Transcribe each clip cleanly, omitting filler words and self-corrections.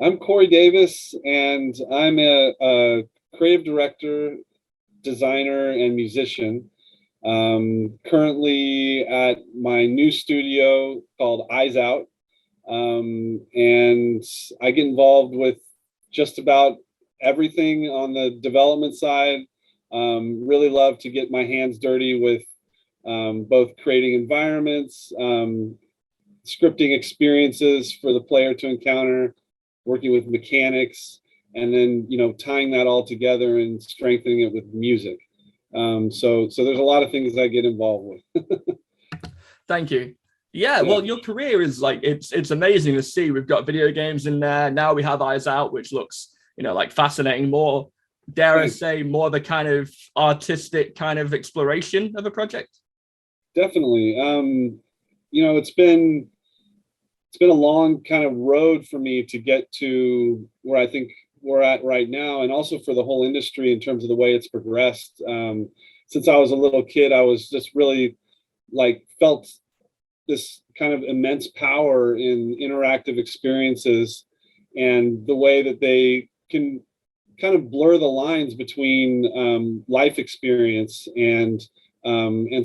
I'm Corey Davis, and I'm a creative director, designer, and musician. Currently at my new studio called Eyes Out, and I get involved with just about everything on the development side. Really love to get my hands dirty with both creating environments, scripting experiences for the player to encounter, working with mechanics, and then tying that all together and strengthening it with music. So there's a lot of things I get involved with. Thank you. Yeah, well, your career is like it's amazing to see. We've got video games in there now. We have Eyes Out, which looks like fascinating. More, dare I say, more the kind of artistic kind of exploration of a project. Definitely. It's been a long kind of road for me to get to where I think we're at right now, and also for the whole industry in terms of the way it's progressed. Since I was a little kid, I was just really felt this kind of immense power in interactive experiences and the way that they can kind of blur the lines between life experience and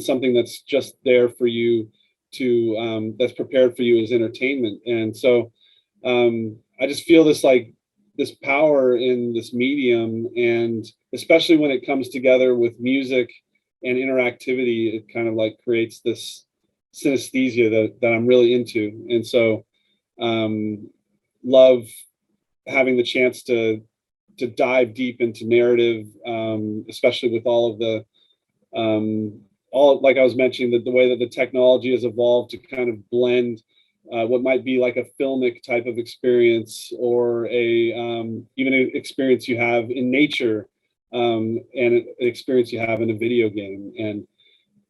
something that's just there for you to that's prepared for you as entertainment. And so I just feel this power in this medium, and especially when it comes together with music and interactivity, it kind of creates this synesthesia that I'm really into. And so love having the chance to dive deep into narrative, especially with all of the like I was mentioning, the way that the technology has evolved to kind of blend what might be like a filmic type of experience, or even an experience you have in nature, and an experience you have in a video game, and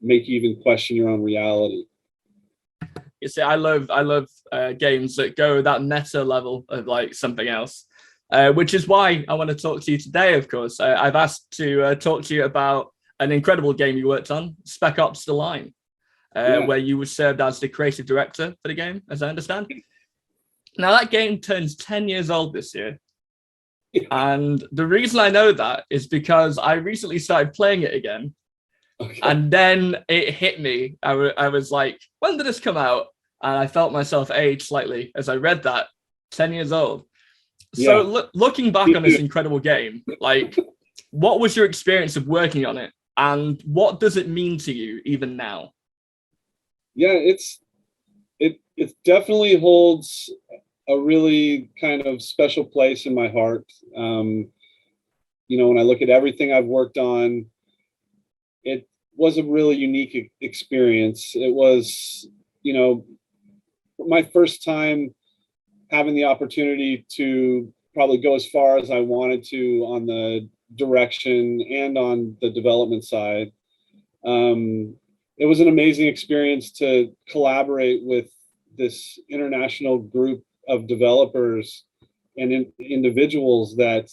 make you even question your own reality. You see, I love games that go that meta level of something else, which is why I want to talk to you today. Of course, I've asked to talk to you about an incredible game you worked on, Spec Ops: The Line, where you were served as the creative director for the game, as I understand. Now, that game turns 10 years old this year. And the reason I know that is because I recently started playing it again. Okay. And then it hit me. I was like, when did this come out? And I felt myself age slightly as I read that, 10 years old. Yeah. So looking back on this incredible game, what was your experience of working on it? And what does it mean to you even now? Yeah, it definitely holds a really kind of special place in my heart. When I look at everything I've worked on, it was a really unique experience. It was, my first time having the opportunity to probably go as far as I wanted to on the direction and on the development side. It was an amazing experience to collaborate with this international group of developers and individuals that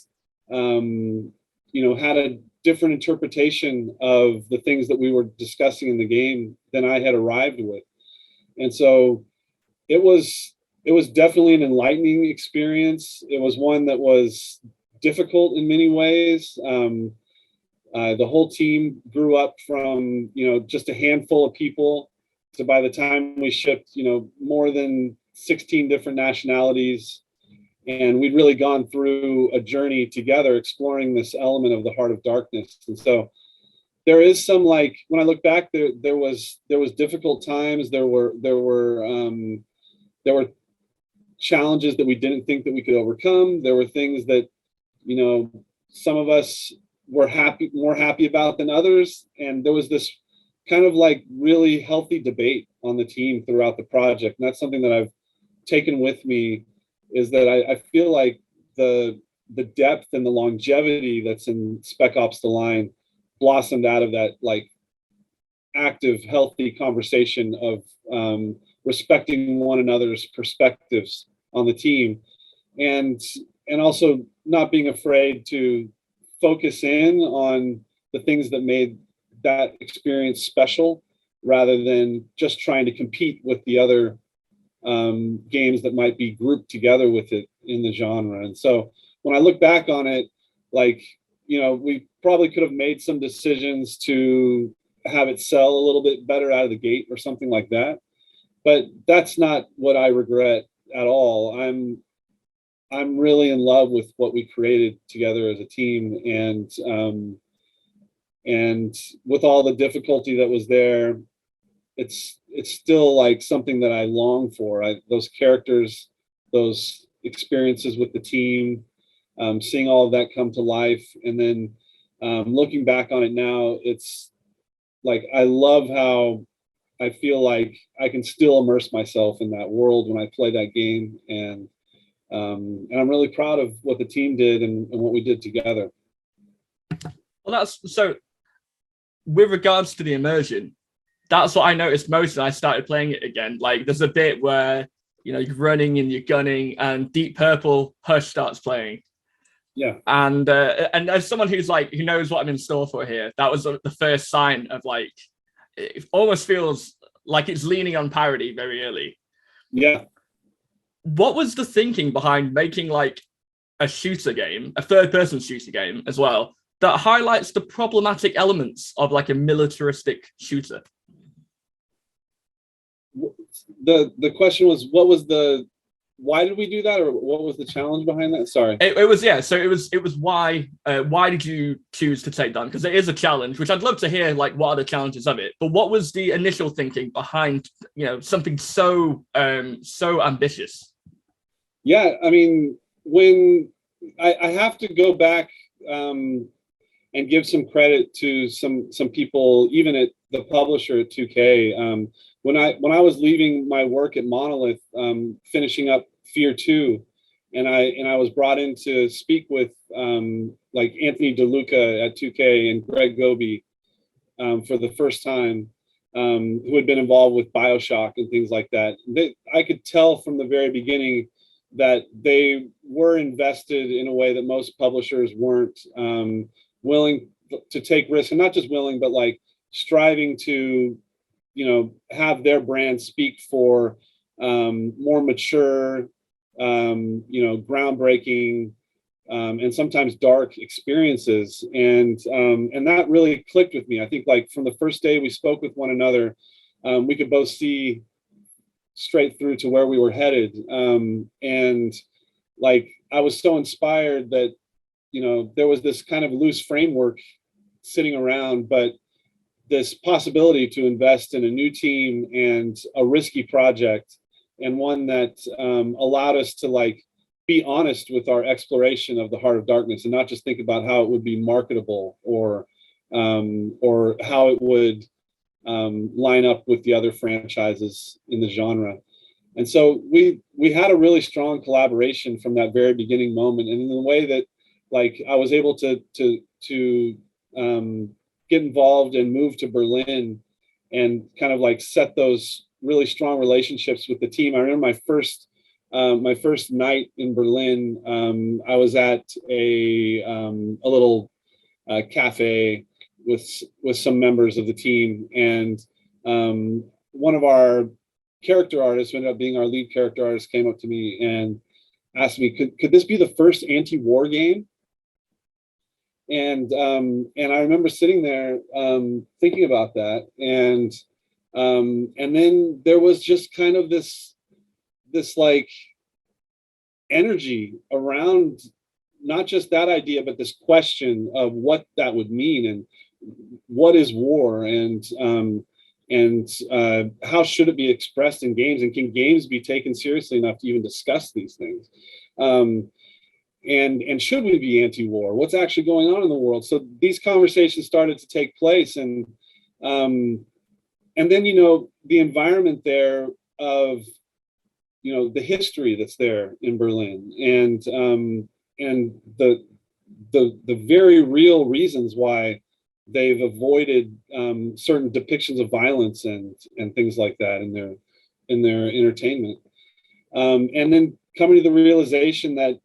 had a different interpretation of the things that we were discussing in the game than I had arrived with. And so it was definitely an enlightening experience. It was one that was difficult in many ways. The whole team grew up from just a handful of people to, by the time we shipped, more than 16 different nationalities, and we'd really gone through a journey together exploring this element of the Heart of Darkness. And so there is some, when I look back, there was difficult times. There were challenges that we didn't think that we could overcome. There were things that some of us were more happy about than others, and there was this kind of really healthy debate on the team throughout the project. And that's something that I've taken with me, is that I feel like the depth and the longevity that's in Spec Ops: The Line blossomed out of that active, healthy conversation of respecting one another's perspectives on the team, and also not being afraid to focus in on the things that made that experience special, rather than just trying to compete with the other games that might be grouped together with it in the genre. And so when I look back on it, like, we probably could have made some decisions to have it sell a little bit better out of the gate or something like that. But that's not what I regret at all. I'm really in love with what we created together as a team, and with all the difficulty that was there, it's still like something that I long for. Those characters, those experiences with the team, seeing all of that come to life, and then looking back on it now, it's like I love how I feel like I can still immerse myself in that world when I play that game, and I'm really proud of what the team did and what we did together. Well, that's so. With regards to the immersion, that's what I noticed most when I started playing it again. Like, there's a bit where you're running and you're gunning, and Deep Purple Hush starts playing. Yeah. And as someone who knows what I'm in store for here, that was the first sign of like, it almost feels like it's leaning on parody very early. Yeah. What was the thinking behind making like a shooter game, a third-person shooter game as well, that highlights the problematic elements of like a militaristic shooter? The question was, why did we do that, or what was the challenge behind that? Sorry. It was why did you choose to take down? Because it is a challenge, which I'd love to hear, like, what are the challenges of it? But what was the initial thinking behind something so ambitious? Yeah, I mean, when I have to go back and give some credit to some people, even at the publisher at 2K. When I was leaving my work at Monolith, finishing up Fear 2, and I was brought in to speak with like Anthony DeLuca at 2K and Greg Goby for the first time, who had been involved with BioShock and things like that. I could tell from the very beginning that they were invested in a way that most publishers weren't, willing to take risks, and not just willing, but like striving to have their brand speak for more mature, groundbreaking, and sometimes dark experiences, and that really clicked with me. I think, like, from the first day we spoke with one another, we could both see straight through to where we were headed, and like I was so inspired that there was this kind of loose framework sitting around, but this possibility to invest in a new team and a risky project, and one that allowed us to like be honest with our exploration of the Heart of Darkness, and not just think about how it would be marketable or how it would line up with the other franchises in the genre. And so we had a really strong collaboration from that very beginning moment, and in the way that, like, I was able to get involved and move to Berlin and kind of like set those really strong relationships with the team. I remember my first night in Berlin. I was at a little cafe with some members of the team, and one of our character artists, who ended up being our lead character artist, came up to me and asked me, could this be the first anti-war game? And I remember sitting there thinking about that, and then there was just kind of this like energy around not just that idea, but this question of what that would mean, and what is war, and how should it be expressed in games, and can games be taken seriously enough to even discuss these things? And should we be anti-war? What's actually going on in the world? So these conversations started to take place, and then the environment there of the history that's there in Berlin, and the very real reasons why they've avoided certain depictions of violence and things like that in their entertainment, and then coming to the realization that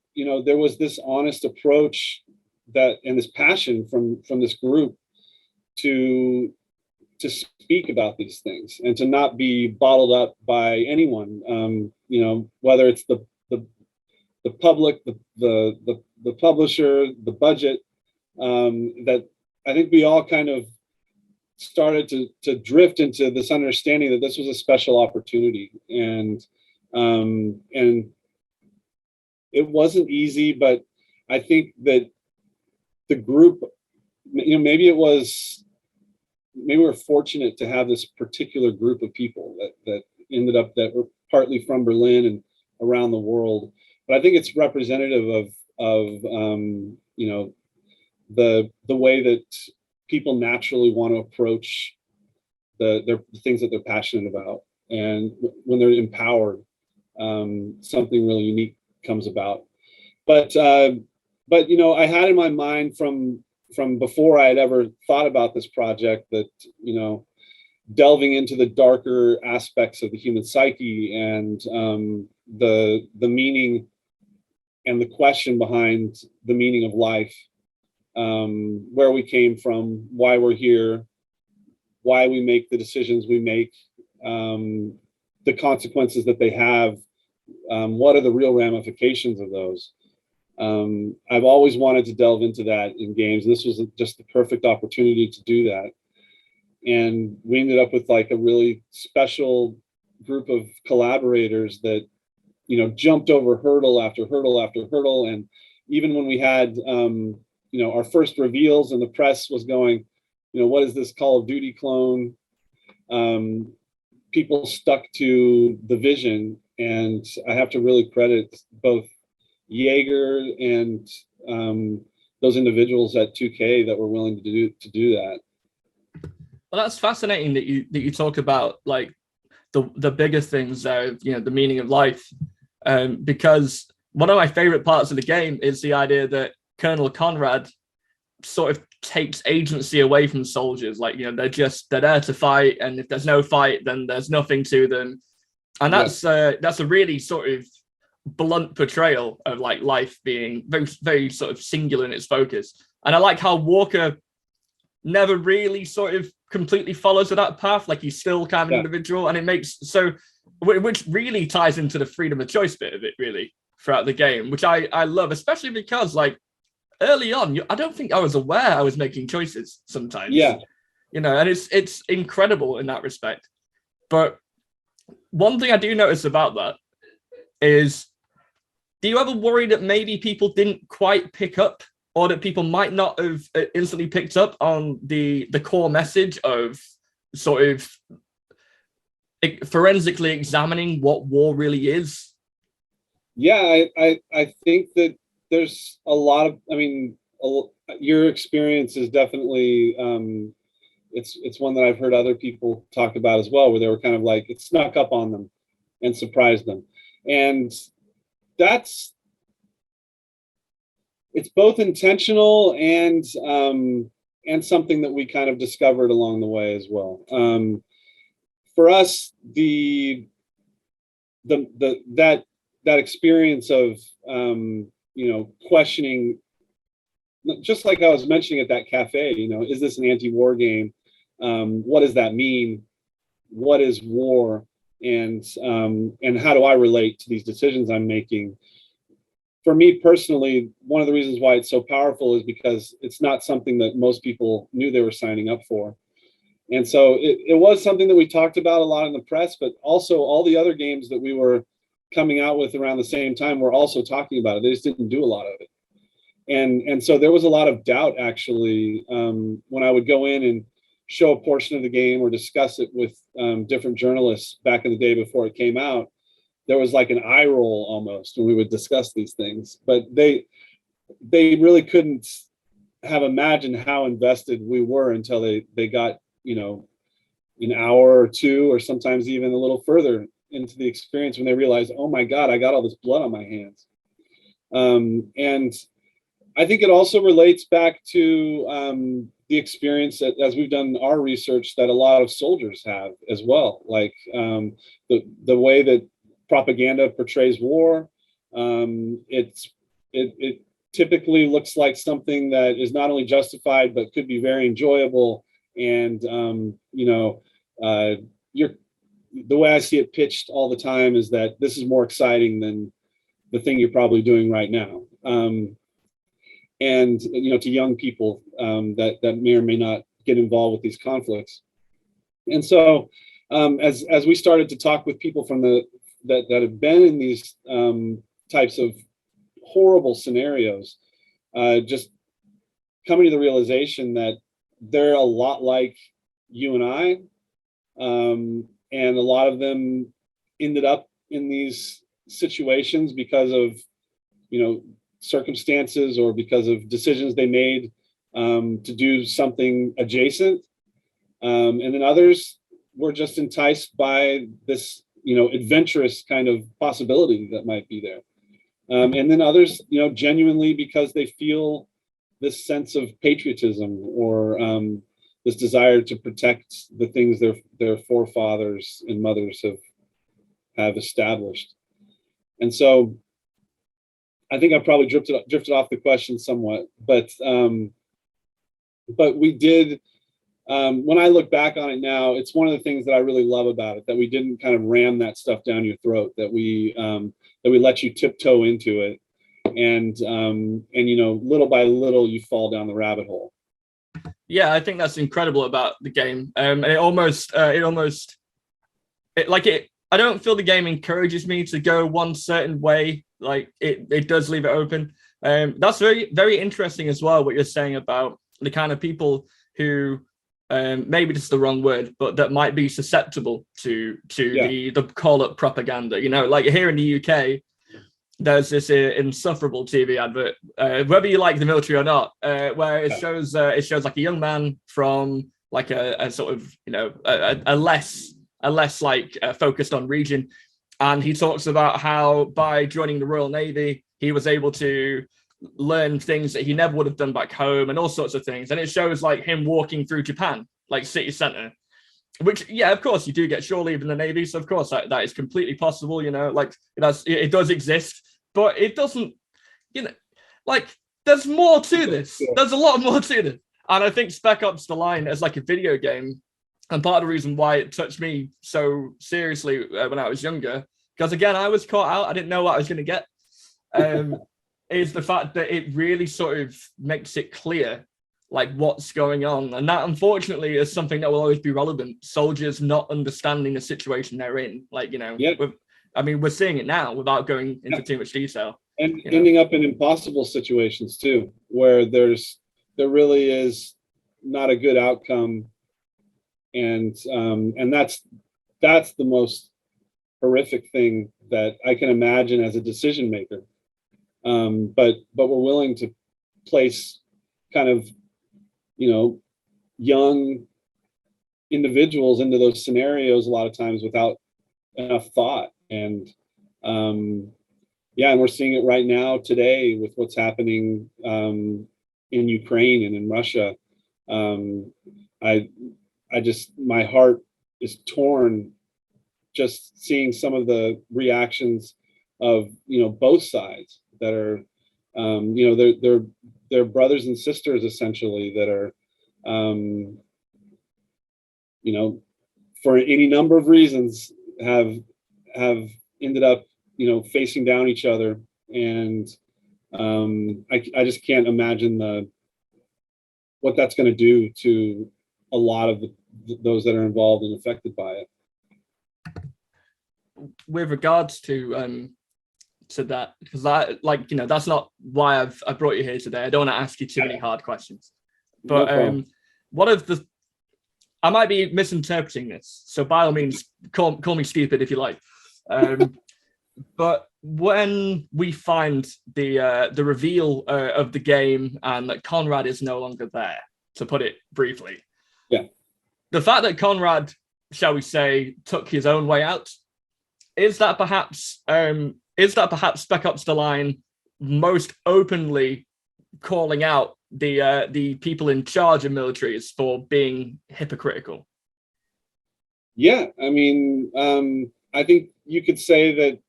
there was this honest approach and this passion from this group to speak about these things, and to not be bottled up by anyone, whether it's the the public, the publisher, the budget, that I think we all kind of started to drift into this understanding that this was a special opportunity, and it wasn't easy, but I think that the group, maybe we were fortunate to have this particular group of people that ended up, that were partly from Berlin and around the world. But I think it's representative of the way that people naturally want to approach the things that they're passionate about, and when they're empowered, something really unique comes about. But I had in my mind from before I had ever thought about this project that delving into the darker aspects of the human psyche, and the meaning and the question behind the meaning of life, where we came from, why we're here, why we make the decisions we make, the consequences that they have, what are the real ramifications of those. I've always wanted to delve into that in games, and this was just the perfect opportunity to do that. And we ended up with like a really special group of collaborators that jumped over hurdle after hurdle after hurdle. And even when we had our first reveals and the press was going, what is this Call of Duty clone? People stuck to the vision, and I have to really credit both Jaeger and those individuals at 2K that were willing to do that. Well, that's fascinating that you talk about like the bigger things there, the meaning of life, because one of my favorite parts of the game is the idea that Colonel Conrad sort of takes agency away from soldiers. Like, they're there to fight, and if there's no fight, then there's nothing to them. And that's a really sort of blunt portrayal of like life being very, very sort of singular in its focus. And I like how Walker never really sort of completely follows that path. Like, he's still kind of an individual, and it makes which really ties into the freedom of choice bit of it really throughout the game, which I love, especially because like early on, I don't think I was aware I was making choices sometimes. Yeah. And it's incredible in that respect. But one thing I do notice about that is, do you ever worry that maybe people didn't quite pick up, or that people might not have instantly picked up on the core message of sort of forensically examining what war really is? Yeah, I think that there's a lot of, your experience is definitely, it's one that I've heard other people talk about as well, where they were kind of like, it snuck up on them and surprised them. And it's both intentional and something that we kind of discovered along the way as well. For us, that experience of questioning, just like I was mentioning at that cafe, is this an anti-war game? What does that mean? What is war? And how do I relate to these decisions I'm making? For me personally, one of the reasons why it's so powerful is because it's not something that most people knew they were signing up for. And so it was something that we talked about a lot in the press, but also all the other games that we were coming out with around the same time were also talking about it. They just didn't do a lot of it. And so there was a lot of doubt, actually, when I would go in and show a portion of the game or discuss it with different journalists back in the day before it came out. There was like an eye roll almost when we would discuss these things, but they really couldn't have imagined how invested we were until they got, an hour or two, or sometimes even a little further into the experience, when they realized, oh my God, I got all this blood on my hands. And I think it also relates back to the experience that, as we've done our research, that a lot of soldiers have as well. Like the way that propaganda portrays war, it typically looks like something that is not only justified but could be very enjoyable. And the way I see it pitched all the time is that this is more exciting than the thing you're probably doing right now. And to young people that may or may not get involved with these conflicts. And so as we started to talk with people from that have been in these types of horrible scenarios, just coming to the realization that they're a lot like you and I, and a lot of them ended up in these situations because of circumstances or because of decisions they made to do something adjacent, and then others were just enticed by this adventurous kind of possibility that might be there, and then others genuinely because they feel this sense of patriotism or this desire to protect the things their forefathers and mothers have established. And so I think I probably drifted off the question somewhat, but we did. When I look back on it now, it's one of the things that I really love about it, that we didn't kind of ram that stuff down your throat, that we let you tiptoe into it, and little by little you fall down the rabbit hole. Yeah, I think that's incredible about the game. And I don't feel the game encourages me to go one certain way. Like it does leave it open. That's very, very interesting as well, what you're saying about the kind of people who maybe this is the wrong word, but that might be susceptible to the call up propaganda. Like here in the UK, there's this insufferable TV advert, whether you like the military or not, where it shows like a young man from like a sort of a less focused on region, and he talks about how by joining the Royal Navy he was able to learn things that he never would have done back home and all sorts of things, and it shows like him walking through Japan, like city center, which of course you do get shore leave in the Navy, so of course that is completely possible, it does exist, but it doesn't, there's more to this. There's a lot more to this. And I think Spec Ops: The Line as like a video game, and part of the reason why it touched me so seriously when I was younger, because again, I was caught out, I didn't know what I was going to get, is the fact that it really sort of makes it clear like what's going on. And that unfortunately is something that will always be relevant. Soldiers not understanding the situation they're in. We're seeing it now without going into too much detail. And ending up in impossible situations too, where there really is not a good outcome. And that's the most horrific thing that I can imagine as a decision maker. But we're willing to place kind of, young individuals into those scenarios a lot of times without enough thought. And and we're seeing it right now today with what's happening in Ukraine and in Russia. My heart is torn just seeing some of the reactions of both sides that are they're brothers and sisters essentially that are for any number of reasons have ended up facing down each other, and I just can't imagine what that's going to do to a lot of those that are involved and affected by it. With regards to that, because that's not why I brought you here today. I don't want to ask you too many hard questions, but I might be misinterpreting this, so by all means call me stupid if you like. But when we find the reveal of the game and that Conrad is no longer there, to put it briefly, the fact that Conrad, shall we say, took his own way out, is that perhaps Spec Ops: The Line most openly calling out the people in charge of militaries for being hypocritical? Yeah, I mean, I think you could say that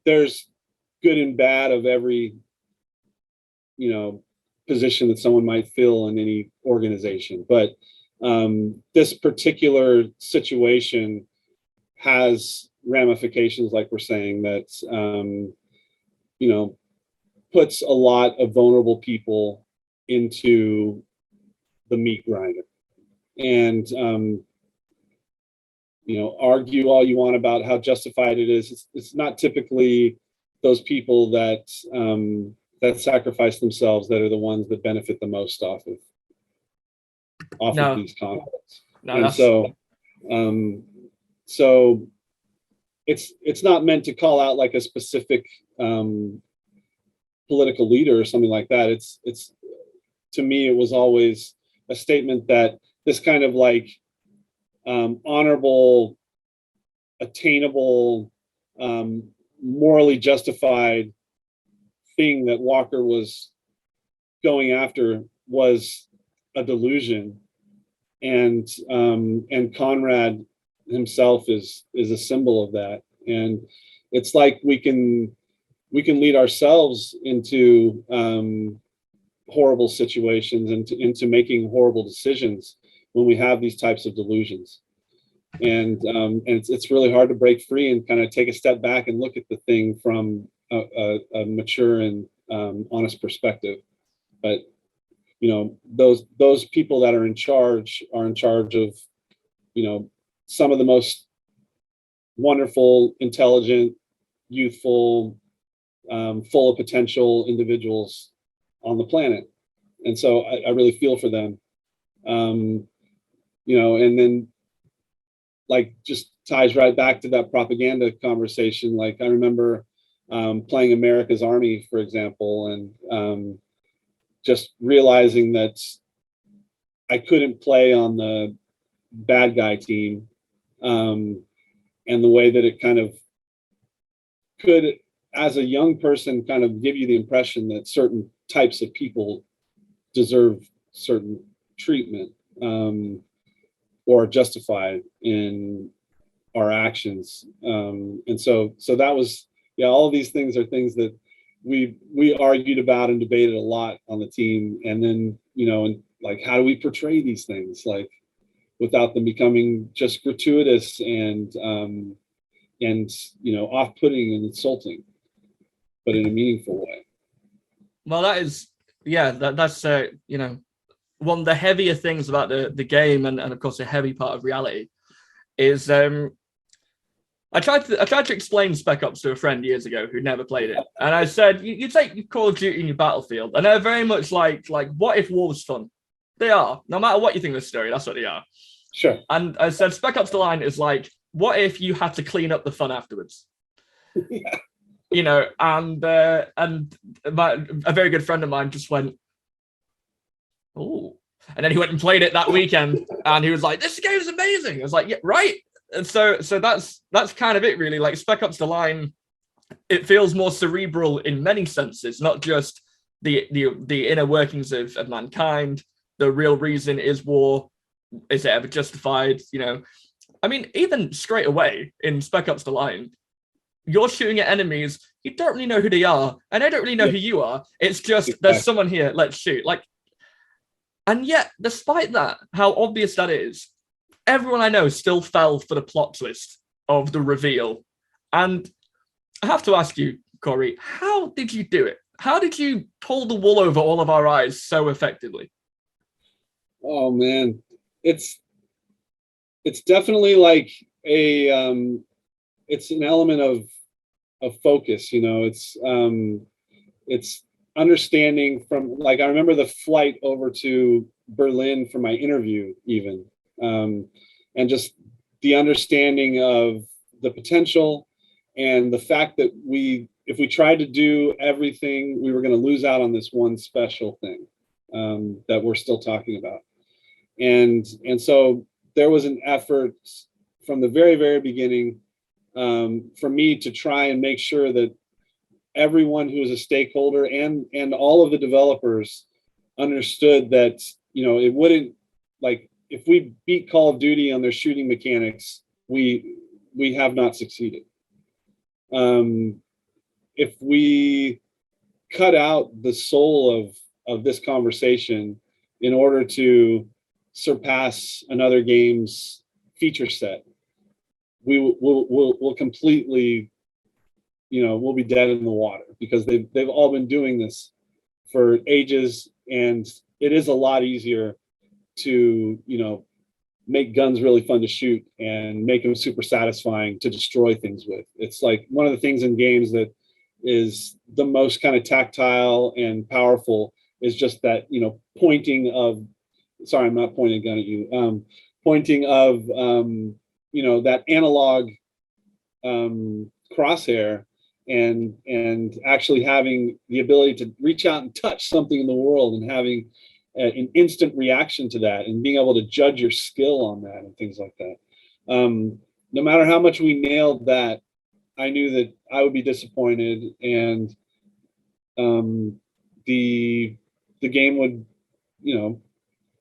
there's good and bad of every position that someone might fill in any organization, but this particular situation has ramifications, like we're saying, that you know, puts a lot of vulnerable people into the meat grinder. And you know, argue all you want about how justified it is. It's not typically those people that that sacrifice themselves that are the ones that benefit the most off of these conflicts. And so it's not meant to call out like a specific political leader or something like that. It's to me, it was always a statement that this kind of like honorable, attainable, morally justified thing that Walker was going after was a delusion, and Conrad himself is a symbol of that. And it's like we can lead ourselves into horrible situations and into making horrible decisions when we have these types of delusions. And it's really hard to break free and kind of take a step back and look at the thing from a mature and honest perspective. But you know, those people that are in charge of, you know, some of the most wonderful, intelligent, youthful, full of potential individuals on the planet. And so I really feel for them. You know, and then like just ties right back to that propaganda conversation. Like I remember playing America's Army, for example, and just realizing that I couldn't play on the bad guy team, and the way that it kind of could, as a young person, kind of give you the impression that certain types of people deserve certain treatment, or justified in our actions. And so that was, yeah, all of these things are things that we argued about and debated a lot on the team. And then, you know, and like, how do we portray these things, like, without them becoming just gratuitous and you know, off-putting and insulting, but in a meaningful way. Well, that is, yeah, that's you know, one of the heavier things about the game, and of course a heavy part of reality, is I tried to explain Spec Ops to a friend years ago who never played it, and I said, you take Call of Duty in your Battlefield, and they're very much like what if war was fun? They are. No matter what you think of the story, that's what they are. Sure. And I said Spec Ops: The Line is like, what if you had to clean up the fun afterwards? Yeah. You know, and a very good friend of mine just went, oh, and then he went and played it that weekend, and he was like, "This game is amazing." I was like, "Yeah, right." And so that's kind of it, really. Like Spec Ops: The Line, it feels more cerebral in many senses, not just the inner workings of mankind. The real reason is war. Is it ever justified? You know, I mean, even straight away in Spec Ops: The Line, you're shooting at enemies, you don't really know who they are, and they don't really know who you are. It's just, there's someone here, let's shoot. Like, and yet, despite that, how obvious that is, everyone I know still fell for the plot twist of the reveal. And I have to ask you, Corey, how did you do it? How did you pull the wool over all of our eyes so effectively? Oh man, it's definitely like it's an element of focus, you know. It's understanding from, like, I remember the flight over to Berlin for my interview even, and just the understanding of the potential and the fact that if we tried to do everything, we were going to lose out on this one special thing that we're still talking about. And so there was an effort from the very, very beginning for me to try and make sure that everyone who is a stakeholder and all of the developers understood that, you know, it wouldn't, like, if we beat Call of Duty on their shooting mechanics, we have not succeeded. If we cut out the soul of this conversation in order to surpass another game's feature set, we'll completely, we'll be dead in the water, because they've all been doing this for ages, and it is a lot easier to, make guns really fun to shoot and make them super satisfying to destroy things with. It's like one of the things in games that is the most kind of tactile and powerful is just that, pointing of, sorry, I'm not pointing a gun at you, pointing of, that analog crosshair, and actually having the ability to reach out and touch something in the world, and having an instant reaction to that, and being able to judge your skill on that and things like that. No matter how much we nailed that, I knew that I would be disappointed, and the game would,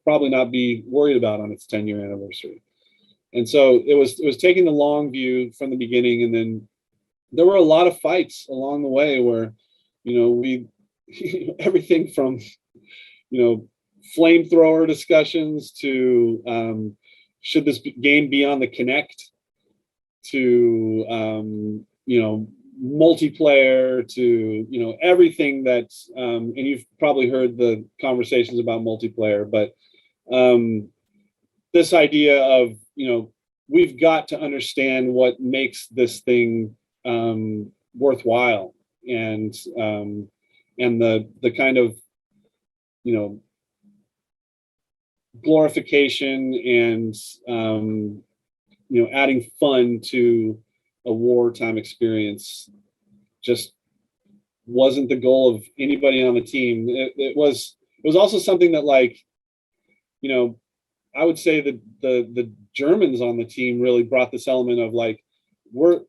probably not be worried about on its 10-year anniversary. And so it was taking the long view from the beginning, and then there were a lot of fights along the way where, we everything from, flamethrower discussions to should this game be on the Kinect, to multiplayer, to everything that's and you've probably heard the conversations about multiplayer, but this idea of, we've got to understand what makes this thing worthwhile, and the kind of, glorification and adding fun to a wartime experience just wasn't the goal of anybody on the team. It was also something that, like, I would say that the Germans on the team really brought this element of, like,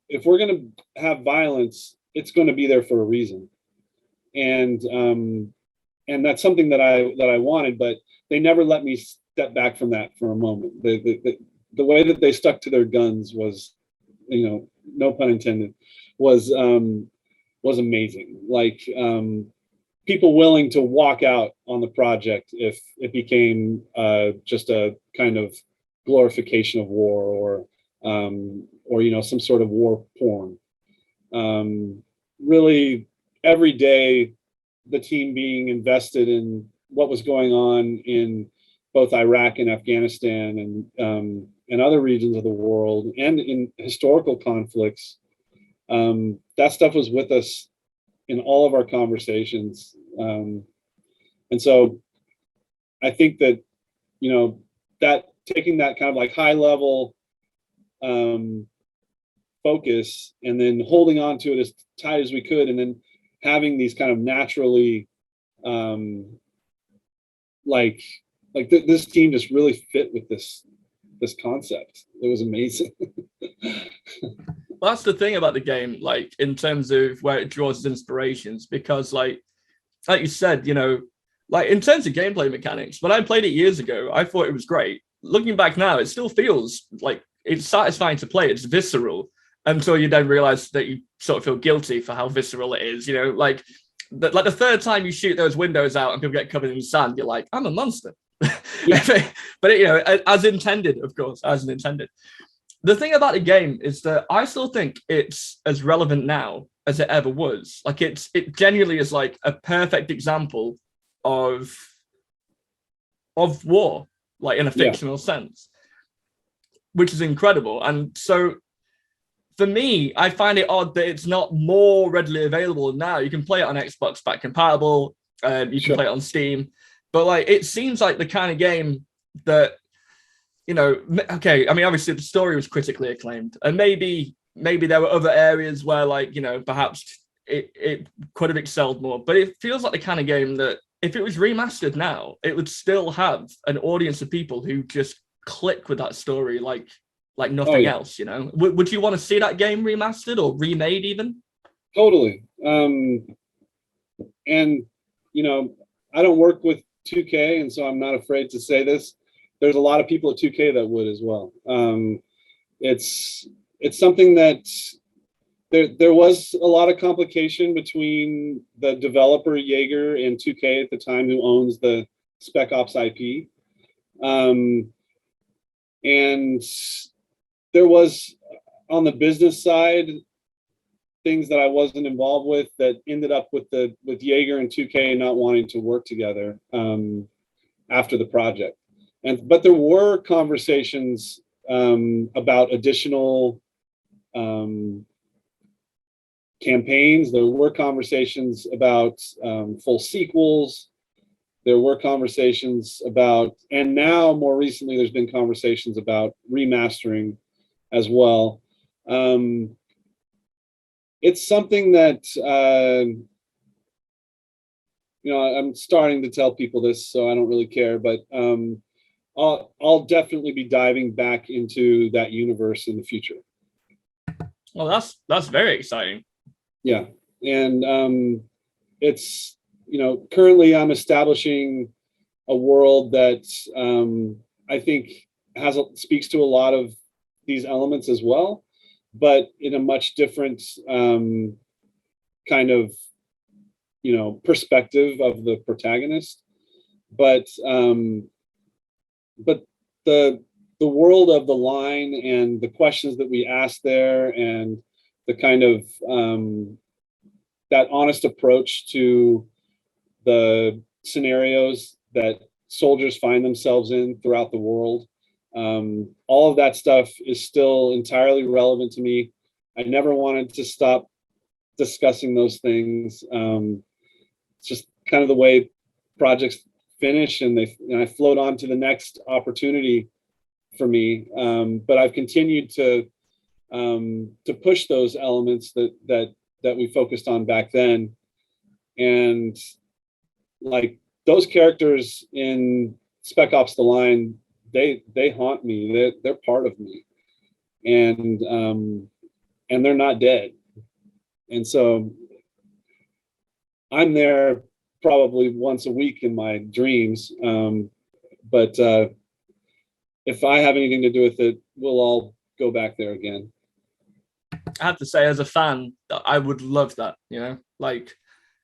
if we're going to have violence, it's going to be there for a reason, and that's something that I wanted, but they never let me step back from that for a moment. The way that they stuck to their guns was, no pun intended, was amazing. Like, people willing to walk out on the project if it became just a kind of glorification of war, or some sort of war porn. Really, every day, the team being invested in what was going on in both Iraq and Afghanistan, and other regions of the world, and in historical conflicts, that stuff was with us in all of our conversations. And so I think that, that taking that kind of like high level focus, and then holding on to it as tight as we could, and then having these kind of naturally, this team just really fit with this concept. It was amazing. Well, that's the thing about the game, like, in terms of where it draws its inspirations, because like you said, like, in terms of gameplay mechanics, when I played it years ago, I thought it was great. Looking back now, it still feels like it's satisfying to play. It's visceral, until you then realize that you sort of feel guilty for how visceral it is. Like the third time you shoot those windows out and people get covered in sand, you're like, I'm a monster. Yeah. But as intended, of course, as intended. The thing about the game is that I still think it's as relevant now as it ever was. Like, it genuinely is like a perfect example of war, like, in a fictional sense, which is incredible. And so for me, I find it odd that it's not more readily available now. You can play it on Xbox back compatible, you can play it on Steam, but like, it seems like the kind of game that, okay, I mean, obviously the story was critically acclaimed, and maybe there were other areas where, like, perhaps it could have excelled more, but it feels like the kind of game that if it was remastered now, it would still have an audience of people who just click with that story like nothing else. Would you want to see that game remastered or remade even? Totally. And I don't work with 2K, and so I'm not afraid to say this. There's a lot of people at 2K that would as well. It's something that there was a lot of complication between the developer Jaeger and 2K at the time, who owns the Spec Ops IP. And there was on the business side, things that I wasn't involved with that ended up with Jaeger and 2K not wanting to work together after the project. But there were conversations about additional campaigns. There were conversations about full sequels. There were conversations about, and now more recently, there's been conversations about remastering as well. It's something that, I'm starting to tell people this, so I don't really care, but I'll definitely be diving back into that universe in the future. Well, that's very exciting. Yeah. And it's, currently I'm establishing a world that I think speaks to a lot of these elements as well, but in a much different kind of, perspective of the protagonist. But the world of the line and the questions that we ask there, and the kind of that honest approach to the scenarios that soldiers find themselves in throughout the world, all of that stuff is still entirely relevant to me. I never wanted to stop discussing those things. It's just kind of the way projects finish, and I float on to the next opportunity for me. But I've continued to push those elements that we focused on back then, and like those characters in Spec Ops: The Line, they haunt me. They're part of me, and they're not dead. And so I'm there probably once a week in my dreams. But if I have anything to do with it, we'll all go back there again. I have to say, as a fan, I would love that. Like.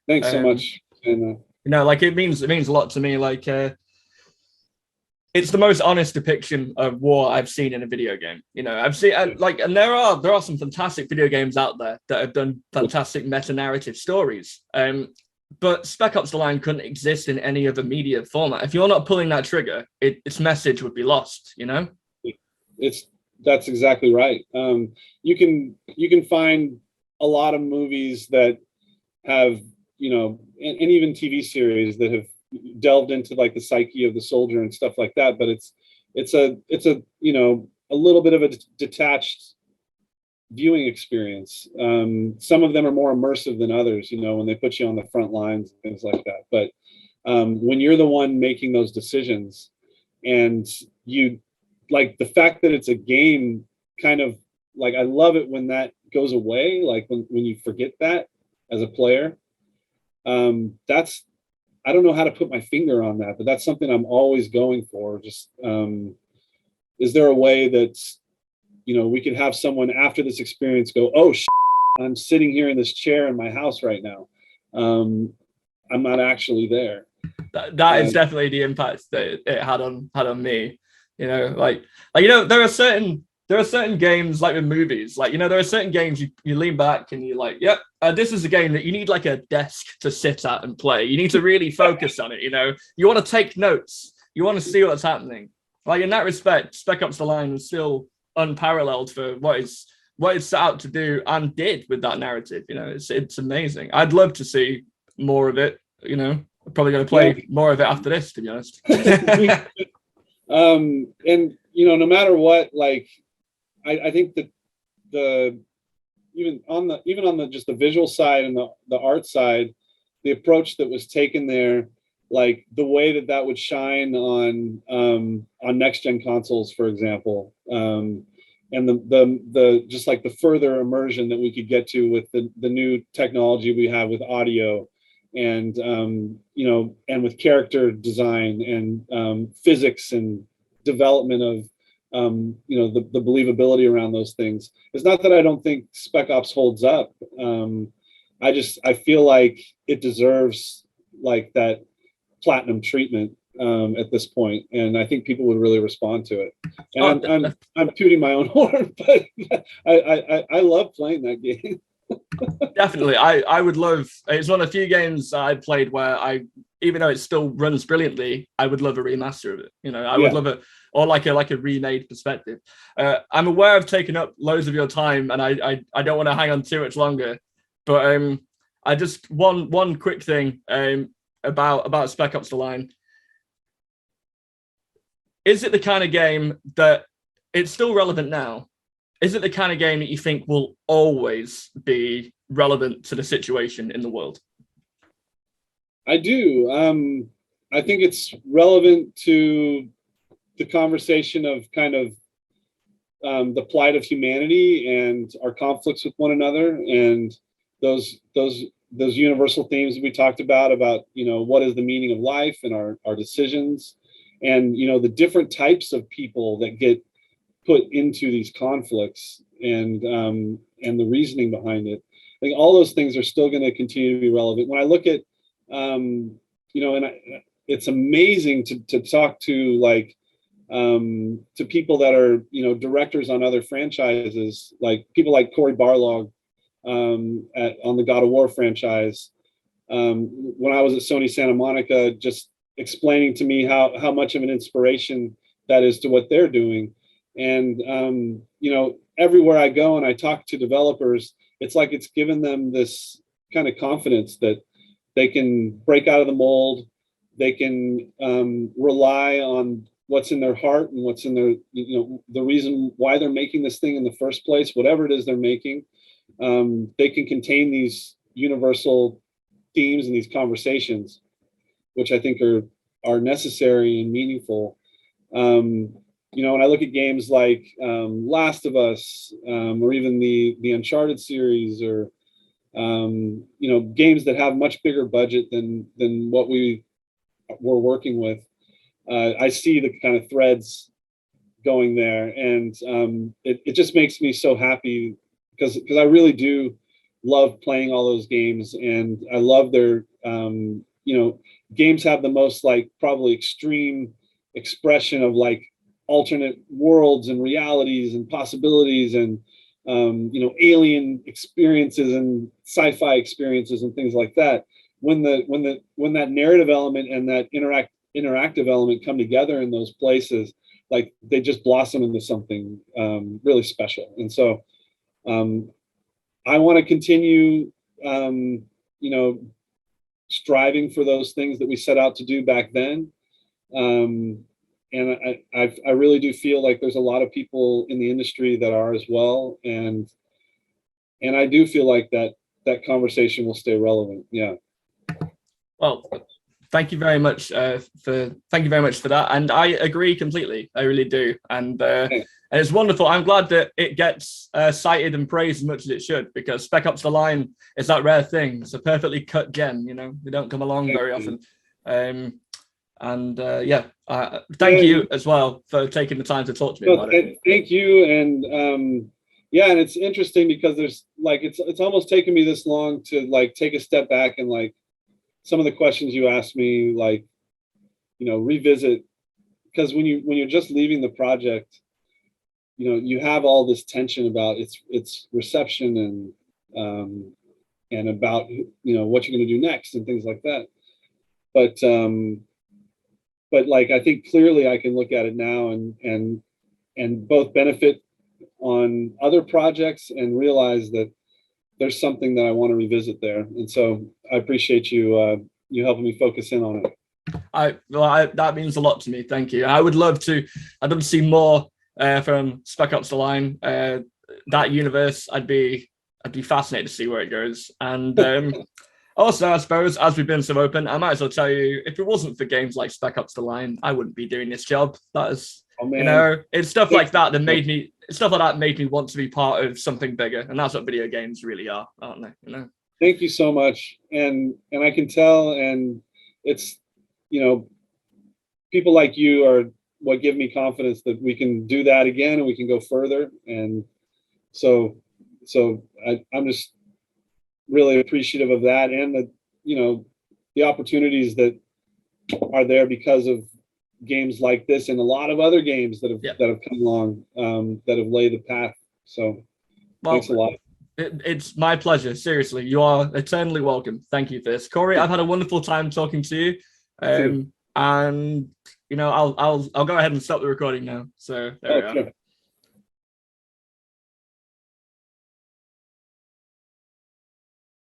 Thanks so much. And like it means a lot to me. Like it's the most honest depiction of war I've seen in a video game. I've seen and there are some fantastic video games out there that have done fantastic meta-narrative stories. But Spec Ops: The Line couldn't exist in any other media format. If you're not pulling that trigger, its message would be lost. That's exactly right. You can find a lot of movies that have, and even TV series that have delved into like the psyche of the soldier and stuff like that. But it's a a little bit of a detached viewing experience. Some of them are more immersive than others, when they put you on the front lines and things like that. But when you're the one making those decisions, and you like the fact that it's a game, kind of like, I love it when that goes away, like when you forget that as a player. I don't know how to put my finger on that, but that's something I'm always going for. Just is there a way that we could have someone after this experience go, oh, I'm sitting here in this chair in my house right now. I'm not actually there. That is definitely the impact that it had on me. There are certain games, like with movies, there are certain games you lean back and you're like, yep, this is a game that you need like a desk to sit at and play. You need to really focus on it. You want to take notes. You want to see what's happening. Like in that respect, Spec Ops: The Line was still unparalleled for what it's set out to do and did with that narrative. It's amazing. I'd love to see more of it. I'm probably going to play more of it after this, to be honest. And no matter what, like I think that even on the just the visual side and the art side, the approach that was taken there, like the way that would shine on next gen consoles, for example, and the just like the further immersion that we could get to with the new technology we have with audio, and and with character design and physics and development of the believability around those things. It's not that I don't think Spec Ops holds up. I feel like it deserves like that platinum treatment at this point, and I think people would really respond to it. And Oh, I'm tooting my own horn, but I love playing that game. definitely. I would love. It's one of the few games I played where even though it still runs brilliantly, I would love a remaster of it. You know, I would Yeah. love it, or like a remade perspective. I'm aware I've taken up loads of your time, and I don't want to hang on too much longer. But I just one quick thing about Spec Ops: The Line. Is it the kind of game that it's still relevant now? Is it the kind of game that you think will always be relevant to the situation in the world? I do. I think it's relevant to the conversation of kind of the plight of humanity and our conflicts with one another, and those universal themes that we talked about, you know, what is the meaning of life and our decisions, and you know, the different types of people that get put into these conflicts, and the reasoning behind it. I think all those things are still going to continue to be relevant. When I look at you know, it's amazing to talk to like to people that are, you know, directors on other franchises, like people like Cory Barlog on the God of War franchise. When I was at Sony Santa Monica, just explaining to me how much of an inspiration that is to what they're doing. And you know, everywhere I go and I talk to developers, it's like it's given them this kind of confidence that they can break out of the mold. They can rely on what's in their heart and what's in their, you know, the reason why they're making this thing in the first place, whatever it is they're making. They can contain these universal themes and these conversations, which I think are necessary and meaningful. You know, when I look at games like Last of Us, or even the Uncharted series, or you know, games that have much bigger budget than what we were working with, I see the kind of threads going there, and it just makes me so happy because I really do love playing all those games, and I love their you know, games have the most like probably extreme expression of like alternate worlds and realities and possibilities, and you know, alien experiences and sci-fi experiences and things like that. When that narrative element and that interactive element come together in those places, like they just blossom into something really special. And so I want to continue, you know, striving for those things that we set out to do back then. And I really do feel like there's a lot of people in the industry that are as well. And I do feel like that conversation will stay relevant. Yeah. Well, thank you very much for that, and I agree completely. I really do, and it's wonderful. I'm glad that it gets cited and praised as much as it should, because Spec Ops: The Line is that rare thing. It's a perfectly cut gem. You know, they don't come along very often. Yeah, thank you as well for taking the time to talk to me about it. Thank you, and yeah, and it's interesting because there's like it's almost taken me this long to like take a step back and like some of the questions you asked me, like, you know, revisit, because when you're just leaving the project, you know, you have all this tension about its reception, and about, you know, what you're going to do next and things like that. But like, I think clearly I can look at it now and both benefit on other projects and realize that there's something that I want to revisit there. And so I appreciate you helping me focus in on it. That means a lot to me. Thank you. I'd love to see more from Spec Ops: The Line. That universe, I'd be fascinated to see where it goes. And also, I suppose, as we've been so open, I might as well tell you, if it wasn't for games like Spec Ops: The Line, I wouldn't be doing this job. That is, you know, it's stuff like that made me want to be part of something bigger, and that's what video games really are, aren't they? You know. Thank you so much, and I can tell, and it's, you know, people like you are what give me confidence that we can do that again and we can go further. And so I'm just really appreciative of that, and the, you know, the opportunities that are there because of games like this and a lot of other games that have come along, that have laid the path. So thanks a lot. It's my pleasure. Seriously, you are eternally welcome. Thank you for this, Corey. I've had a wonderful time talking to you, and I'll go ahead and stop the recording now. So there we are. Sure.